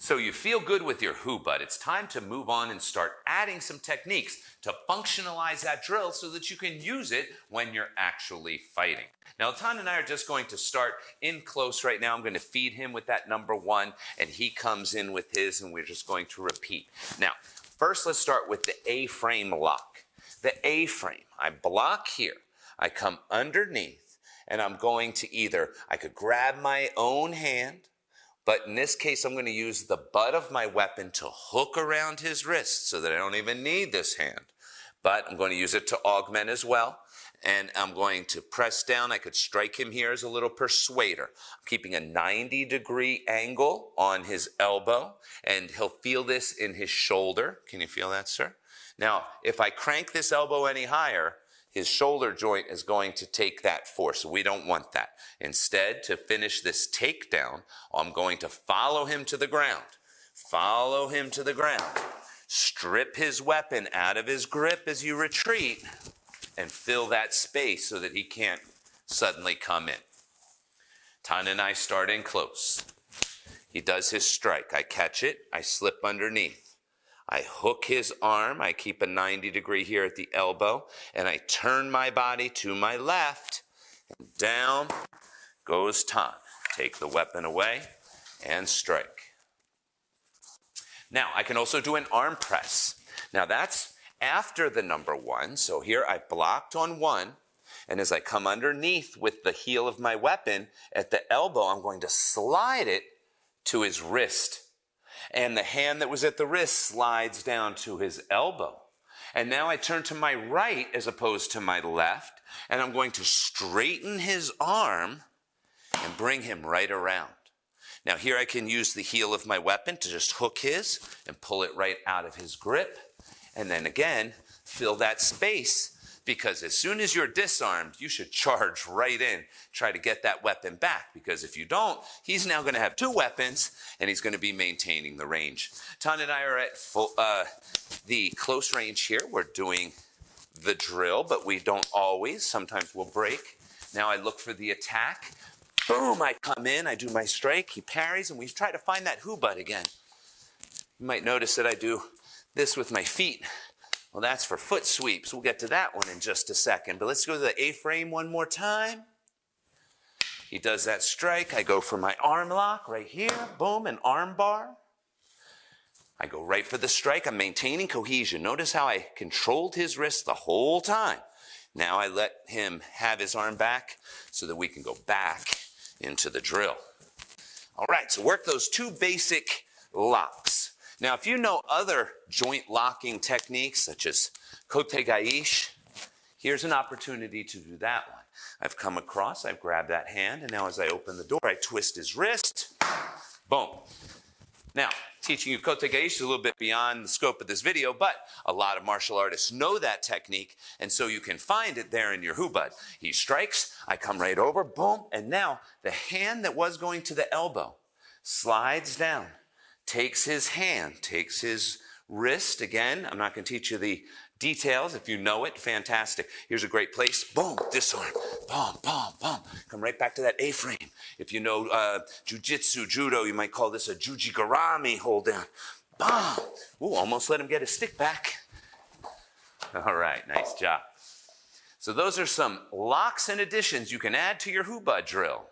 So you feel good with your Hubud. It's time to move on and start adding some techniques to functionalize that drill so that you can use it when you're actually fighting. Now, Tan and I are just going to start in close right now. I'm going to feed him with that number 1, and he comes in with his, and we're just going to repeat. Now, first let's start with the A-frame lock. The A-frame, I block here. I come underneath, and I'm going to either, I could grab my own hand, but in this case, I'm going to use the butt of my weapon to hook around his wrist so that I don't even need this hand. But I'm going to use it to augment as well. And I'm going to press down. I could strike him here as a little persuader. I'm keeping a 90-degree angle on his elbow, and he'll feel this in his shoulder. Can you feel that, sir? Now, if I crank this elbow any higher, his shoulder joint is going to take that force. So we don't want that. Instead, to finish this takedown, I'm going to follow him to the ground. Follow him to the ground. Strip his weapon out of his grip as you retreat and fill that space so that he can't suddenly come in. Tan and I start in close. He does his strike. I catch it. I slip underneath. I hook his arm. I keep a 90-degree here at the elbow, and I turn my body to my left, and down goes Tan. Take the weapon away and strike. Now, I can also do an arm press. Now, that's after the number 1. So here I blocked on 1, and as I come underneath with the heel of my weapon at the elbow, I'm going to slide it to his wrist. And the hand that was at the wrist slides down to his elbow. And now I turn to my right as opposed to my left, and I'm going to straighten his arm and bring him right around. Now here I can use the heel of my weapon to just hook his and pull it right out of his grip. And then again, fill that space, because as soon as you're disarmed, you should charge right in, try to get that weapon back, because if you don't, he's now going to have 2 weapons, and he's going to be maintaining the range. Tan and I are at the close range here. We're doing the drill, but we don't always. Sometimes we'll break. Now I look for the attack. Boom, I come in, I do my strike, he parries, and we try to find that Hubud again. You might notice that I do this with my feet. Well, that's for foot sweeps. We'll get to that one in just a second. But let's go to the A-frame one more time. He does that strike. I go for my arm lock right here. Boom, an arm bar. I go right for the strike. I'm maintaining cohesion. Notice how I controlled his wrist the whole time. Now I let him have his arm back so that we can go back into the drill. All right, so work those 2 basic locks. Now, if you know other joint locking techniques, such as Kote Gaish, here's an opportunity to do that one. I've come across, I've grabbed that hand, and now as I open the door, I twist his wrist. Boom. Now, teaching you Kote Gaish is a little bit beyond the scope of this video, but a lot of martial artists know that technique, and so you can find it there in your Hubud. He strikes, I come right over, boom, and now the hand that was going to the elbow slides down. Takes his hand, takes his wrist. Again, I'm not going to teach you the details. If you know it, fantastic. Here's a great place. Boom, disarm. Boom, boom, boom. Come right back to that A-frame. If you know jiu-jitsu, judo, you might call this a jujigarami hold down. Boom. Ooh, almost let him get his stick back. All right, nice job. So those are some locks and additions you can add to your Hubud drill.